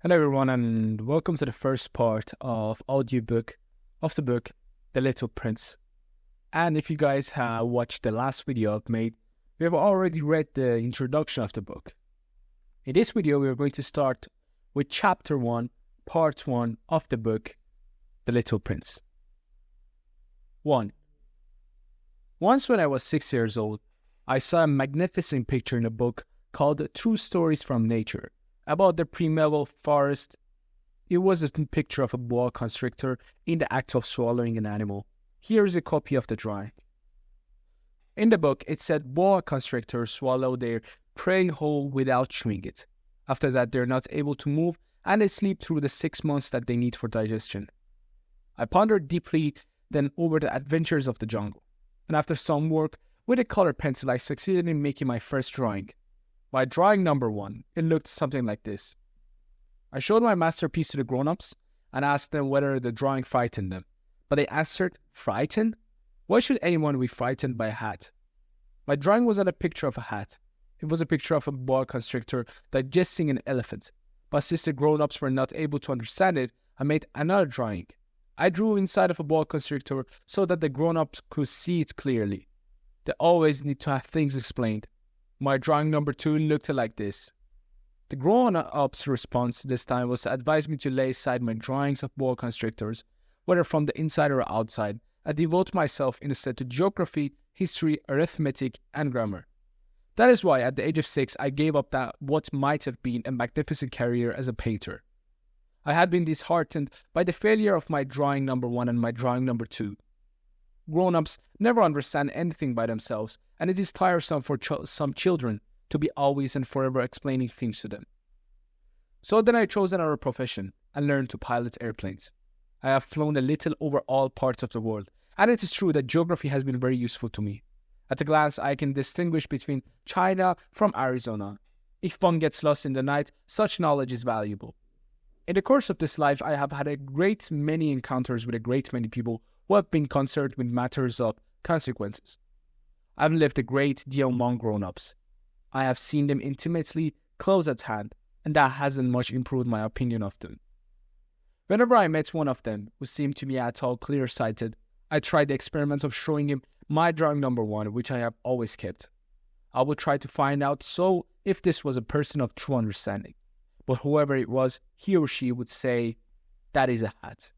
Hello everyone and welcome to the first part of audiobook of the book The Little Prince. And if you guys have watched the last video I've made, we have already read the introduction of the book. In this video we are going to start with chapter 1, part 1 of the book The Little Prince. 1. Once when I was 6 years old, I saw a magnificent picture in a book called True Stories from Nature, about the primeval forest. It was a picture of a boa constrictor in the act of swallowing an animal. Here is a copy of the drawing. In the book, it said boa constrictors swallow their prey whole without chewing it. After that, they're not able to move and they sleep through the 6 months that they need for digestion. I pondered deeply then over the adventures of the jungle, and after some work with a colored pencil, I succeeded in making my first drawing. By drawing number 1, it looked something like this. I showed my masterpiece to the grown-ups and asked them whether the drawing frightened them. But they answered, frightened? Why should anyone be frightened by a hat? My drawing was not a picture of a hat. It was a picture of a boa constrictor digesting an elephant. But since the grown-ups were not able to understand it, I made another drawing. I drew inside of a boa constrictor so that the grown-ups could see it clearly. They always need to have things explained. My drawing number 2 looked like this. The grown-up's response this time was to advise me to lay aside my drawings of boa constrictors, whether from the inside or outside, and devote myself instead to geography, history, arithmetic, and grammar. That is why at the age of 6 I gave up that what might have been a magnificent career as a painter. I had been disheartened by the failure of my drawing number 1 and my drawing number 2. Grown-ups never understand anything by themselves, and it is tiresome for some children to be always and forever explaining things to them. So then I chose another profession and learned to pilot airplanes. I have flown a little over all parts of the world, and it is true that geography has been very useful to me. At a glance, I can distinguish between China from Arizona. If one gets lost in the night, such knowledge is valuable. In the course of this life, I have had a great many encounters with a great many people who have been concerned with matters of consequences. I have lived a great deal among grown-ups. I have seen them intimately, close at hand, and that hasn't much improved my opinion of them. Whenever I met one of them, who seemed to me at all clear-sighted, I tried the experiment of showing him my drawing number 1, which I have always kept. I would try to find out if this was a person of true understanding. But whoever it was, he or she would say, that is a hat.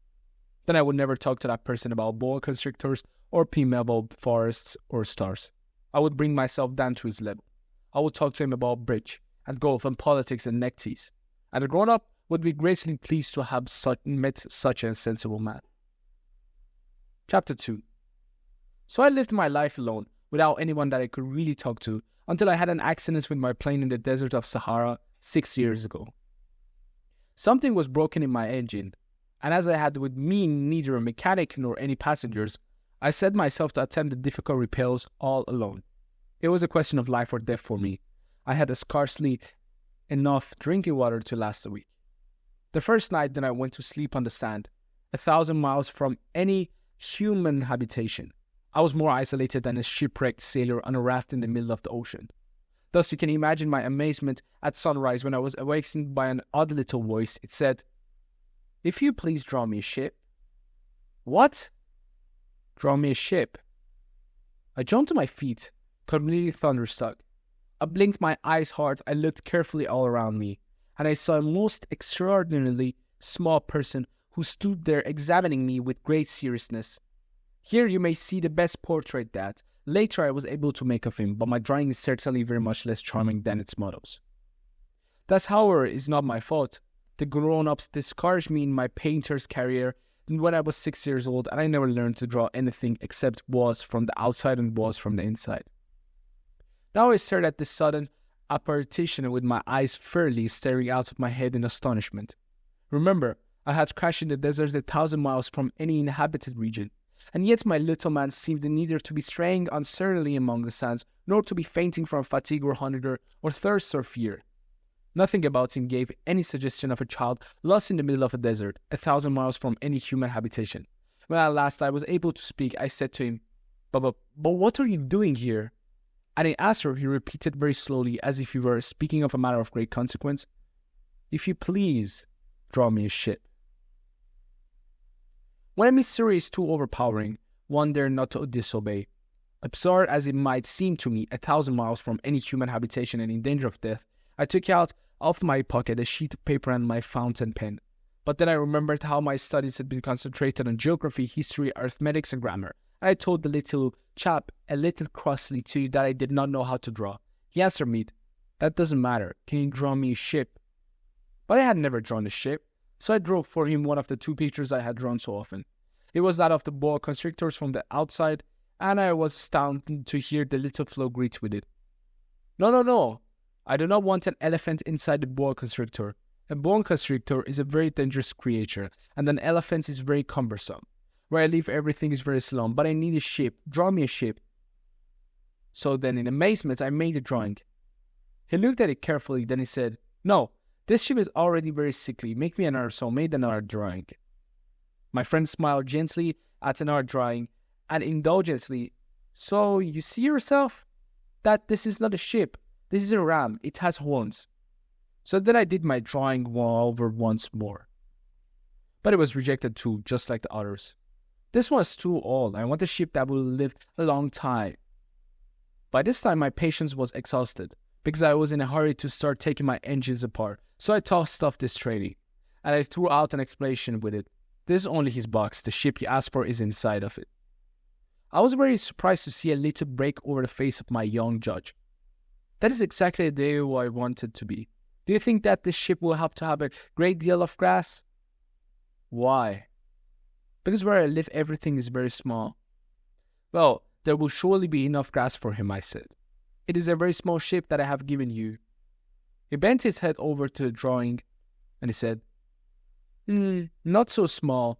Then I would never talk to that person about boa constrictors or primeval forests or stars. I would bring myself down to his level. I would talk to him about bridge and golf and politics and neckties. And the grown-up would be greatly pleased to have met such a sensible man. Chapter 2. So I lived my life alone, without anyone that I could really talk to, until I had an accident with my plane in the desert of Sahara 6 years ago. Something was broken in my engine, and as I had with me neither a mechanic nor any passengers, I set myself to attempt the difficult repairs all alone. It was a question of life or death for me. I had scarcely enough drinking water to last a week. The first night then I went to sleep on the sand, 1,000 miles from any human habitation. I was more isolated than a shipwrecked sailor on a raft in the middle of the ocean. Thus you can imagine my amazement at sunrise when I was awakened by an odd little voice. It said, "If you please draw me a ship." What? Draw me a ship? I jumped to my feet, completely thunderstruck. I blinked my eyes hard, I looked carefully all around me, and I saw a most extraordinarily small person who stood there examining me with great seriousness. Here you may see the best portrait that later I was able to make of him, but my drawing is certainly very much less charming than its models. That, however, is not my fault. The grown-ups discouraged me in my painter's career when I was 6 years old, and I never learned to draw anything except walls from the outside and walls from the inside. Now I stared at this sudden apparition with my eyes fairly staring out of my head in astonishment. Remember, I had crashed in the desert 1,000 miles from any inhabited region, and yet my little man seemed neither to be straying uncertainly among the sands, nor to be fainting from fatigue or hunger or thirst or fear. Nothing about him gave any suggestion of a child lost in the middle of a desert, 1,000 miles from any human habitation. When at last I was able to speak, I said to him, But what are you doing here?" And in answer, he repeated very slowly, as if he were speaking of a matter of great consequence, "If you please, draw me a ship. When a mystery is too overpowering, one dare not to disobey. Absurd as it might seem to me, 1,000 miles from any human habitation and in danger of death, I took out of my pocket a sheet of paper and my fountain pen. But then I remembered how my studies had been concentrated on geography, history, arithmetics, and grammar. And I told the little chap, a little crossly too, that I did not know how to draw. He answered me, "That doesn't matter. Can you draw me a ship?" But I had never drawn a ship, so I drew for him one of the 2 pictures I had drawn so often. It was that of the boa constrictors from the outside, and I was astounded to hear the little fellow greet with it. No. I do not want an elephant inside the boa constrictor. A boa constrictor is a very dangerous creature, and an elephant is very cumbersome. Where I live, everything is very slow, but I need a ship. Draw me a ship. So then, in amazement, I made a drawing. He looked at it carefully, then he said, "No, this ship is already very sickly. Make me another," so I made another drawing. My friend smiled gently at another drawing, and indulgently, "So you see yourself that this is not a ship. This is a ram. It has horns." So then I did my drawing over once more. But it was rejected too, just like the others. This was too old. I want a ship that will live a long time. By this time, my patience was exhausted, because I was in a hurry to start taking my engines apart. So I tossed off this training, and I threw out an explanation with it. "This is only his box. The ship you asked for is inside of it." I was very surprised to see a little break over the face of my young judge. "That is exactly the hero I wanted to be. Do you think that this ship will have to have a great deal of grass?" "Why?" "Because where I live, everything is very small." "Well, there will surely be enough grass for him," I said. "It is a very small ship that I have given you." He bent his head over to the drawing, and he said, "Not so small.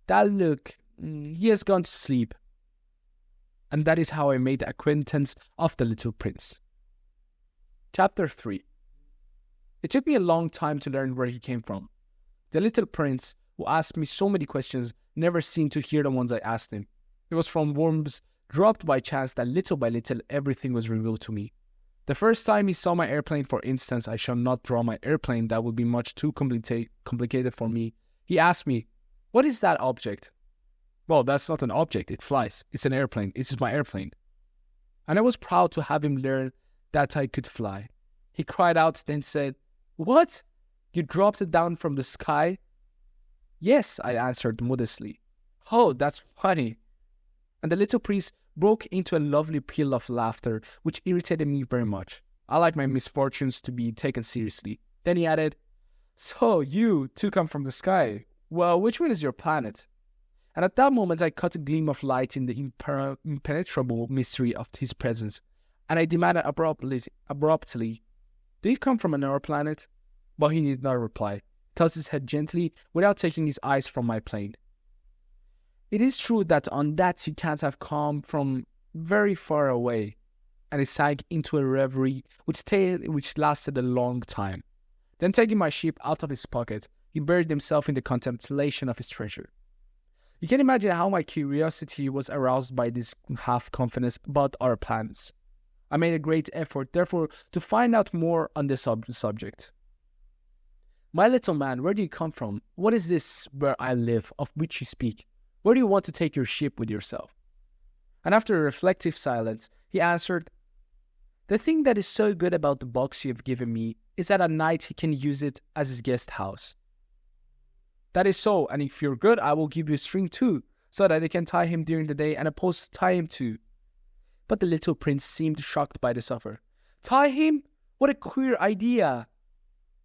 That look, he has gone to sleep." And that is how I made the acquaintance of the little prince. Chapter 3. It took me a long time to learn where he came from. The little prince, who asked me so many questions, never seemed to hear the ones I asked him. It was from worms dropped by chance that little by little everything was revealed to me. The first time he saw my airplane, for instance, I shall not draw my airplane, that would be much too complicated for me. He asked me, "What is that object?" "Well, that's not an object, it flies. It's an airplane. It is my airplane." And I was proud to have him learn that I could fly. He cried out, then said, "What? You dropped it down from the sky?" "Yes," I answered modestly. "Oh, that's funny." And the little priest broke into a lovely peal of laughter, which irritated me very much. I like my misfortunes to be taken seriously. Then he added, "So you too come from the sky. Well, which one is your planet?" And at that moment I caught a gleam of light in the impenetrable mystery of his presence, and I demanded abruptly, "Do you come from another planet?" But he did not reply. He tossed his head gently without taking his eyes from my plane. "It is true that on that you can't have come from very far away." And he sank into a reverie which lasted a long time. Then taking my ship out of his pocket, he buried himself in the contemplation of his treasure. You can imagine how my curiosity was aroused by this half-confidence about our planets. I made a great effort, therefore, to find out more on this subject. "My little man, where do you come from? What is this where I live, of which you speak? Where do you want to take your ship with yourself?" And after a reflective silence, he answered, "The thing that is so good about the box you have given me is that at night he can use it as his guest house." "That is so, and if you're good, I will give you a string too, so that I can tie him during the day and a post to tie him to." But the little prince seemed shocked by this offer. "Tie him? What a queer idea!"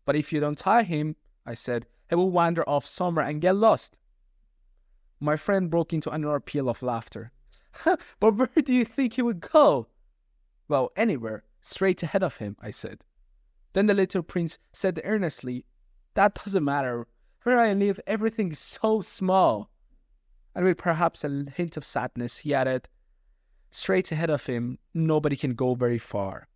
"But if you don't tie him," I said, "he will wander off somewhere and get lost." My friend broke into another peal of laughter. "But where do you think he would go?" "Well, anywhere, straight ahead of him," I said. Then the little prince said earnestly, "That doesn't matter. Where I live, everything is so small." And with perhaps a hint of sadness, he added, "Straight ahead of him, nobody can go very far."